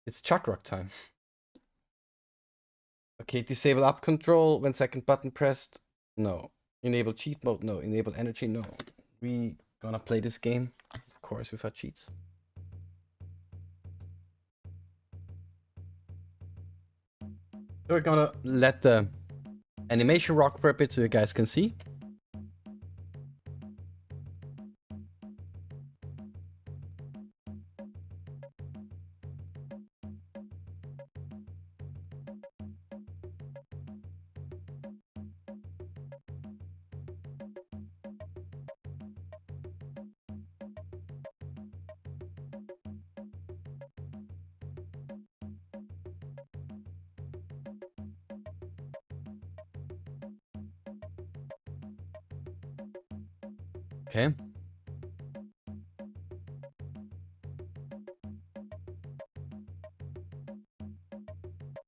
It's Chuck Rock time. Okay, disable up control when second button pressed. No. Enable cheat mode. No. Enable energy. No. We gonna play this game, of course, without cheats. We're gonna let the animation rock for a bit so you guys can see. Okay.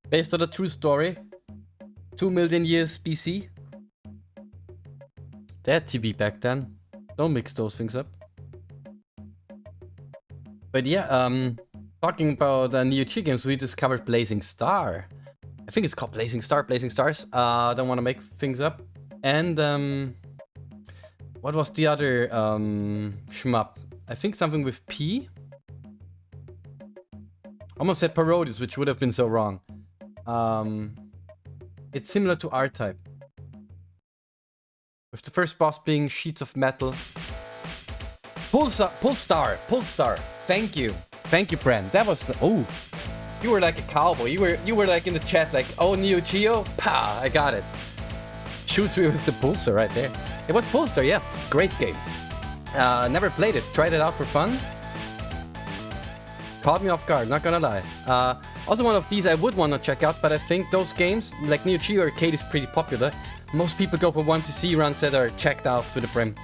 Based on a true story, 2 million years BC. They had TV back then. Don't mix those things up. But yeah, talking about Neo Geo games, we discovered Blazing Star. I think it's called Blazing Star, Blazing Stars. I don't want to make things up. And what was the other shmup? I think something with P. Almost said Parodius, which would have been so wrong. It's similar to R-Type. With the first boss being sheets of metal. Pullstar. Thank you, Bren. That was the, oh, you were like a cowboy. You were like in the chat, like, oh, Neo Geo, pa, I got it. Shoots me with the Pulsar right there. It was Pullstar, yeah, great game. Never played it. Tried it out for fun. Caught me off guard, not gonna lie. Also one of these I would want to check out, but I think those games, like Neo Geo Arcade, is pretty popular. Most people go for 1cc runs that are checked out to the brim.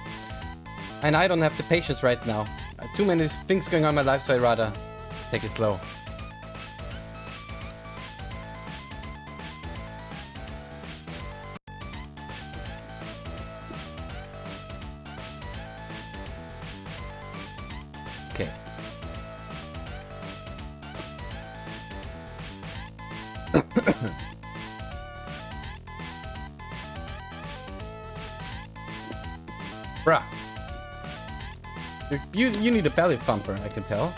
And I don't have the patience right now. Too many things going on in my life, so I'd rather take it slow. Okay. Bruh. You need a belly thumper, I can tell.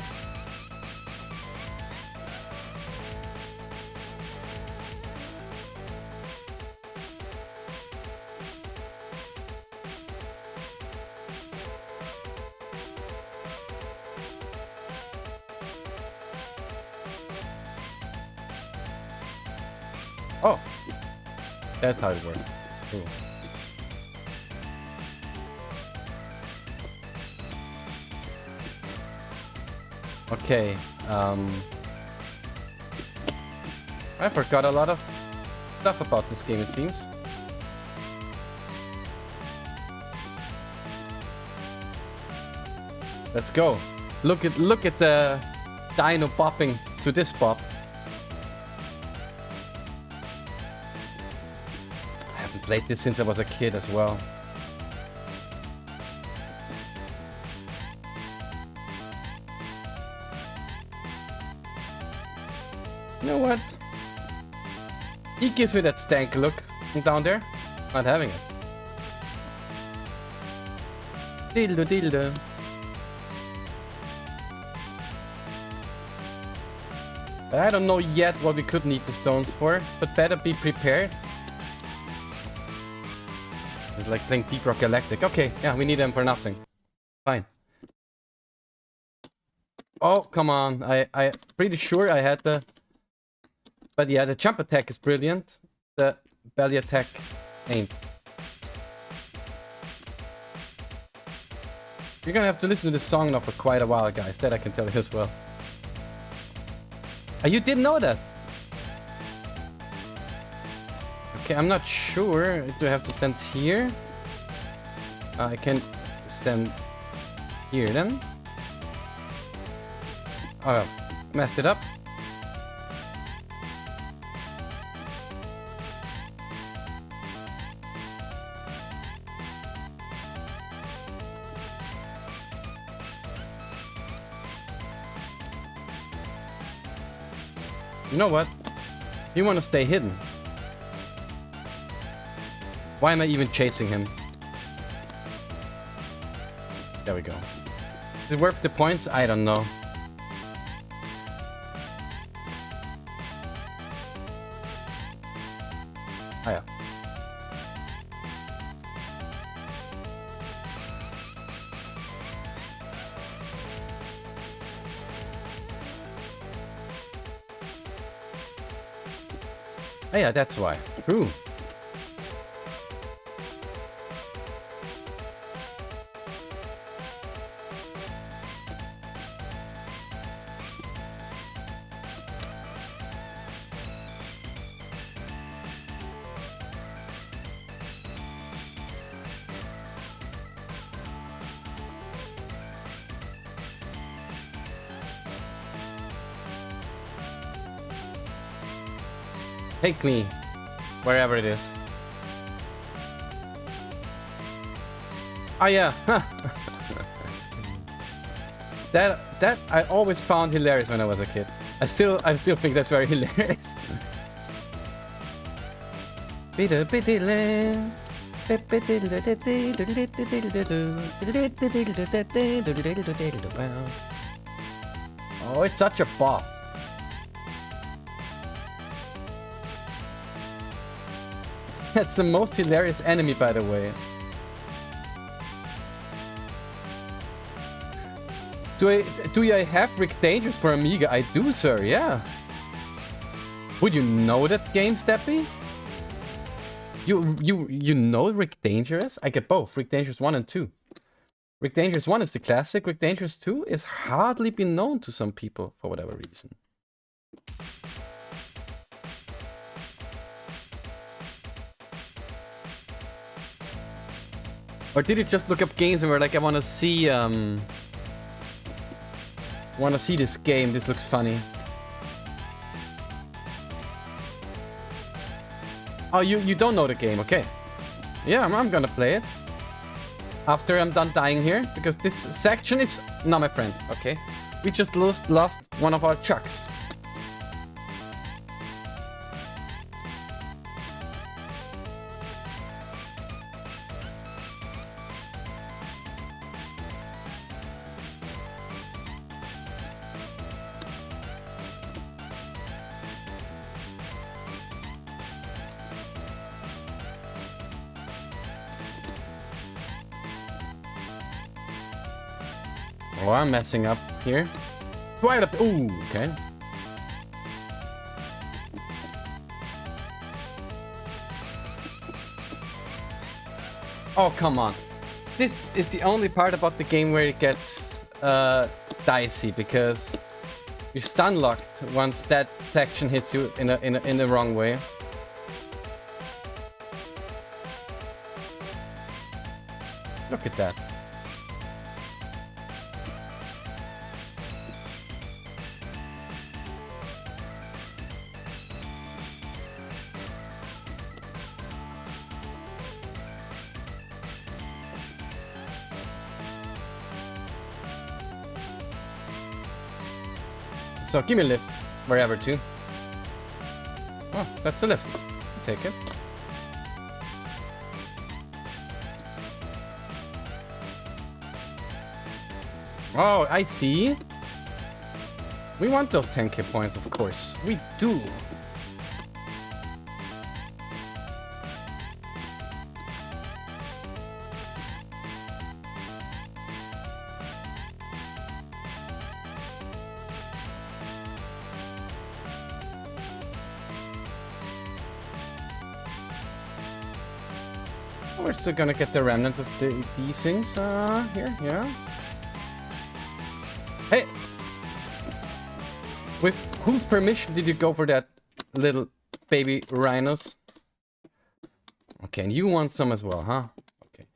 Oh, that's how it works. Cool. Okay, I forgot a lot of stuff about this game, it seems. Let's go. Look at the dino bopping to this bop. I haven't played this since I was a kid as well. You know what? He gives me that stank look down there. Not having it. Dildo. I don't know yet what we could need the stones for, but better be prepared. It's like playing Deep Rock Galactic. Okay, yeah, we need them for nothing. Fine. Oh, come on. I pretty sure I had the... But yeah, the jump attack is brilliant. The belly attack ain't. You're gonna have to listen to this song now for quite a while, guys. That I can tell you as well. You didn't know that? Okay, I'm not sure. Do I have to stand here? I can stand here then. Oh, messed it up. You know what? You want to stay hidden. Why am I even chasing him? There we go. Is it worth the points? I don't know. Oh yeah. Oh yeah, that's why. True. Take me, wherever it is. Oh yeah, that I always found hilarious when I was a kid. I still think that's very hilarious. Oh, it's such a bop. That's the most hilarious enemy, by the way. Do I have Rick Dangerous for Amiga? I do, sir, yeah. Would you know that game, Steppy? You know Rick Dangerous? I get both, Rick Dangerous 1 and 2. Rick Dangerous 1 is the classic, Rick Dangerous 2 is hardly been known to some people for whatever reason. Or did you just look up games and were like, I want to see this game, this looks funny. Oh, you don't know the game, okay. Yeah, I'm gonna play it. After I'm done dying here, because this section is... No, my friend, okay. We just lost one of our chucks. Oh, I'm messing up here. Right up. Ooh, okay. Oh, come on. This is the only part about the game where it gets dicey, because you're stun locked once that section hits you in the wrong way. Look at that. So give me a lift, wherever to. Oh, that's a lift. I'll take it. Oh, I see. We want those 10k points, of course. We do. We're still gonna get the remnants of these things here, yeah. Hey! With whose permission did you go for that little baby rhinos? Okay, and you want some as well, huh? Okay.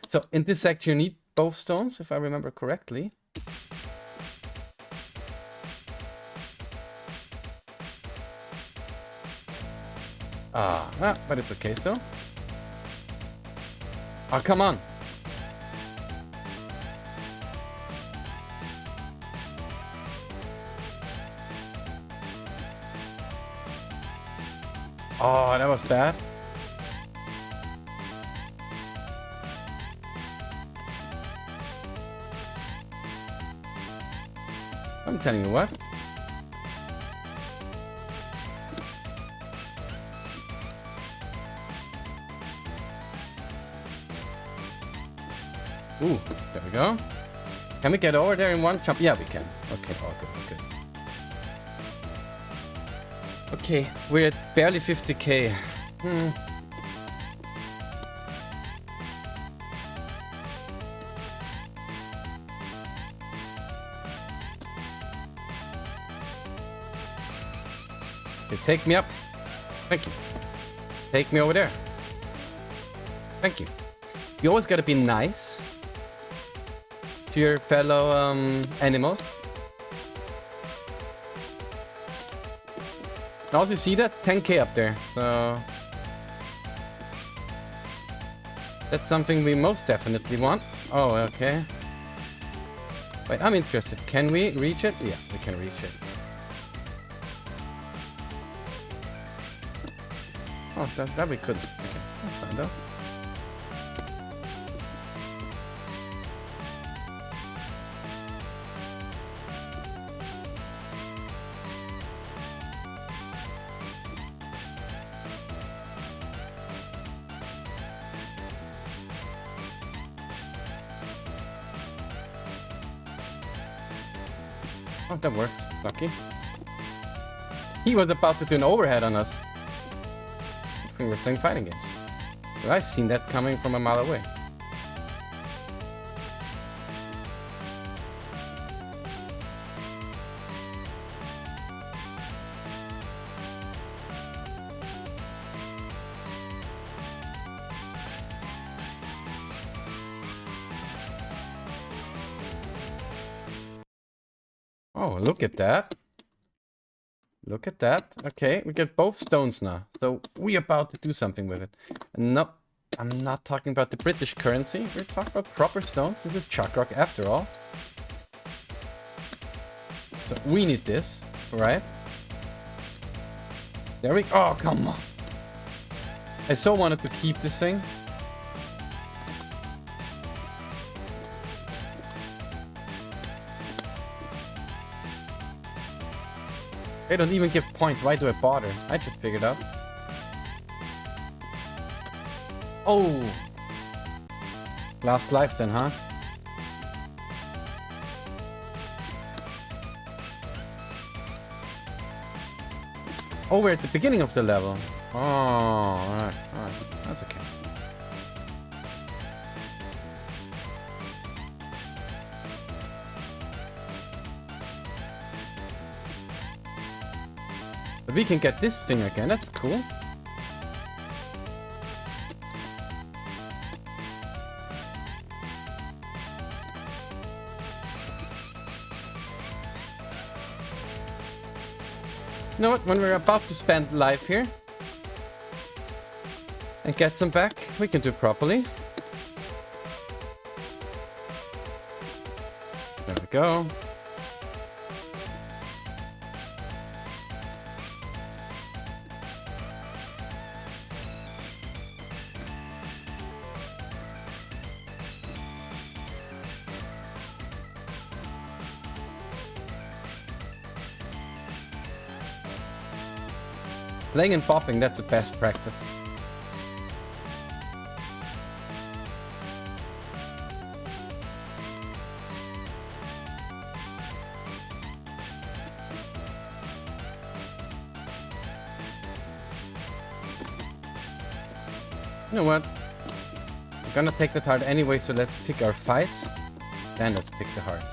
So in this section you need both stones, if I remember correctly. But it's okay still. Oh, come on. Oh, that was bad. I'm telling you what. Ooh, there we go. Can we get over there in one jump? Yeah, we can. Okay, all good, all good. Okay, we're at barely 50k. Okay, take me up. Thank you. Take me over there. Thank you. You always gotta be nice to your fellow animals. Also, you see that? 10k up there. So that's something we most definitely want. Oh, okay. Wait, I'm interested. Can we reach it? Yeah, we can reach it. Oh, that we couldn't. Okay, that's fine though. Oh, that worked. Lucky. He was about to do an overhead on us. I think we're playing fighting games. But I've seen that coming from a mile away. Oh, look at that. Look at that. Okay, we get both stones now. So we're about to do something with it. And no, I'm not talking about the British currency. We're talking about proper stones. This is Chuck Rock after all. So we need this, right? There we go. Oh, come on. I so wanted to keep this thing. They don't even give points. Why do I bother? I just figured out. Oh! Last life then, huh? Oh, we're at the beginning of the level. Oh, alright, alright. That's okay. But we can get this thing again. That's cool. You know what? When we're about to spend life here and get some back, we can do it properly. There we go. Playing and popping, that's the best practice. You know what? We're gonna take that heart anyway, so let's pick our fights. Then let's pick the hearts.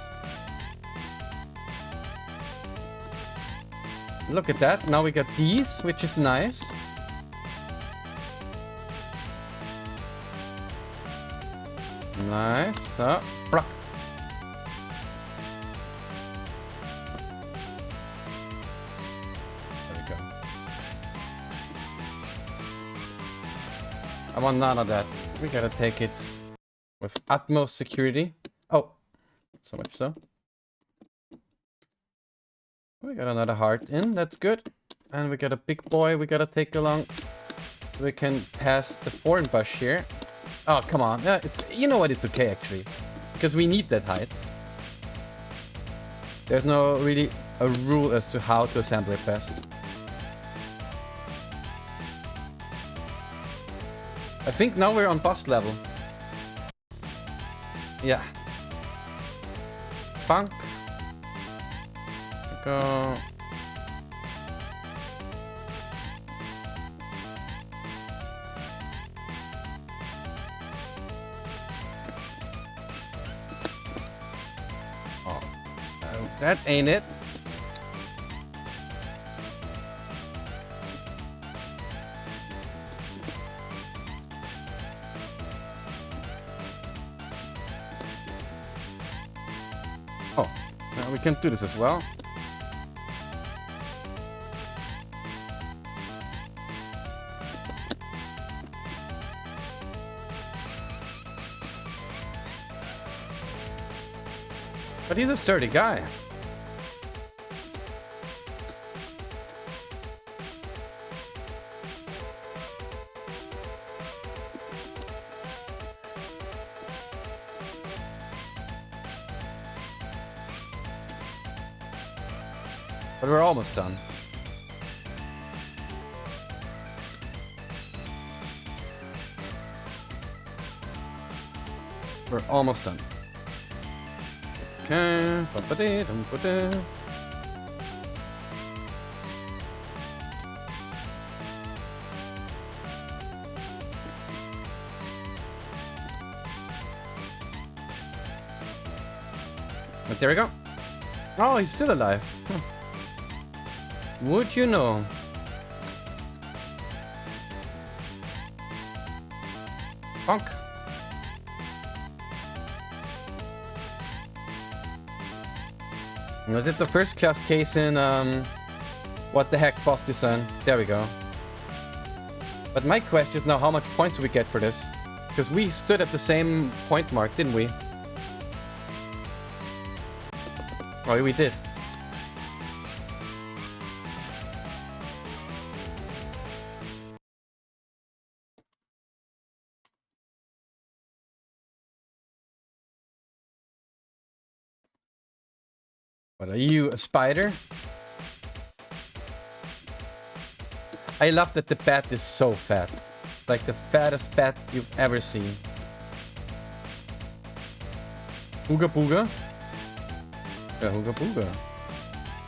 Look at that. Now we got these, which is nice. Nice. So, block. There we go. I want none of that. We gotta take it with utmost security. Oh, so much so. We got another heart in, that's good. And we got a big boy we gotta take along. We can pass the foreign bush here. Oh, come on. Yeah, it's, you know what? It's okay, actually. Because we need that height. There's no really a rule as to how to assemble it best. I think now we're on bus level. Yeah. Funk. Go. Oh, that ain't it. Oh, we can do this as well. But he's a sturdy guy. But we're almost done. We're almost done. Okay. But there we go. Oh, he's still alive. Huh. Would you know? Bonk. Well, that's the first class case in what the heck boss design. There we go. But my question is now, how much points do we get for this? Because we stood at the same point mark, didn't we? Oh, we did. What are you, a spider? I love that the bat is so fat. Like the fattest bat you've ever seen. Ooga booga? Yeah, ooga booga.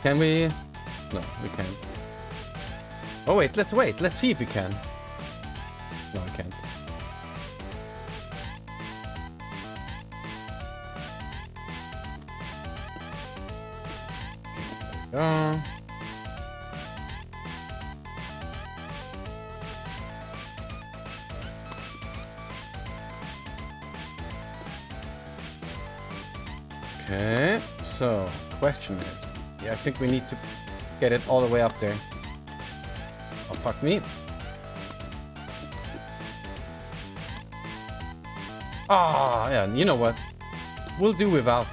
Can we? No, we can't. Oh wait, let's wait. Let's see if we can. No, we can't. There we go. Okay, so question is, yeah, I think we need to get it all the way up there. Oh, fuck me. Ah, yeah, you know what? We'll do without.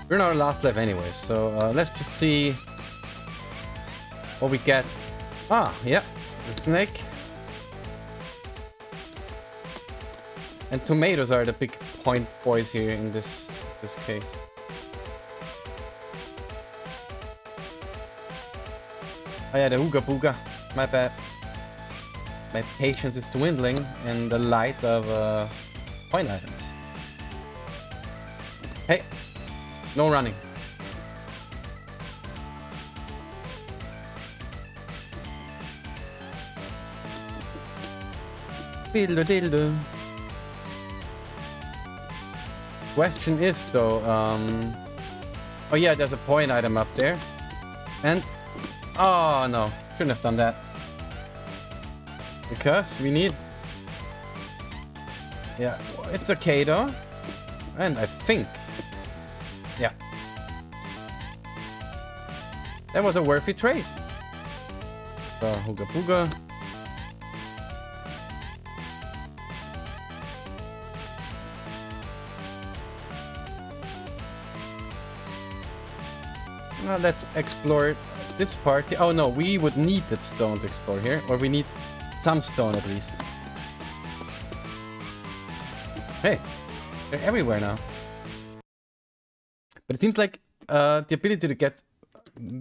We're in our last lap anyway, so let's just see what we get. Ah, yeah, the snake. And tomatoes are the big point boys here in this case. Oh yeah, the ooga booga. My bad. My patience is dwindling in the light of point items. Hey, no running. Diddle diddle. Question is though, oh yeah, there's a point item up there, and oh no, shouldn't have done that because we need, yeah, it's okay though, and I think, yeah, that was a worthy trade. So hooga booga. Now let's explore this part. Oh no, we would need that stone to explore here. Or we need some stone at least. Hey, they're everywhere now. But it seems like the ability to get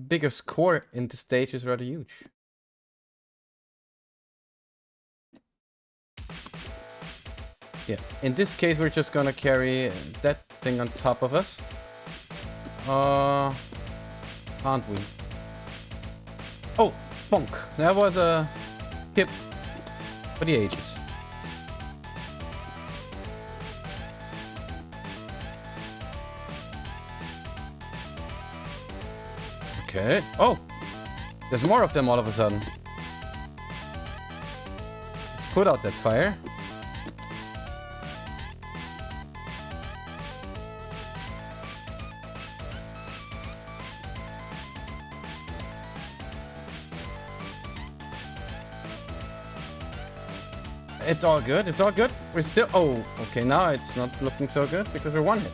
bigger score in this stage is rather huge. Yeah, in this case we're just gonna carry that thing on top of us. Can't we? Oh, bonk. That was a hip for the ages. Okay. Oh, there's more of them all of a sudden. Let's put out that fire. It's all good. It's all good. We're still... Oh, okay. Now it's not looking so good because we're one hit.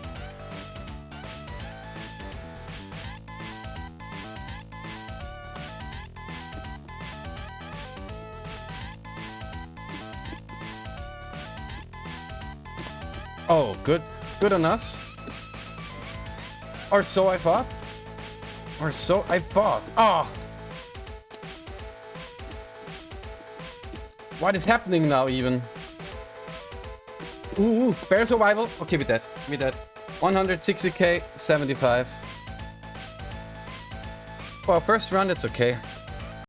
Oh, good. Good on us. Or so I thought. Or so I thought. Ah! Oh. What is happening now, even? Ooh, fair survival. Okay, with that. With that. 160k, 75. For our first run, that's okay.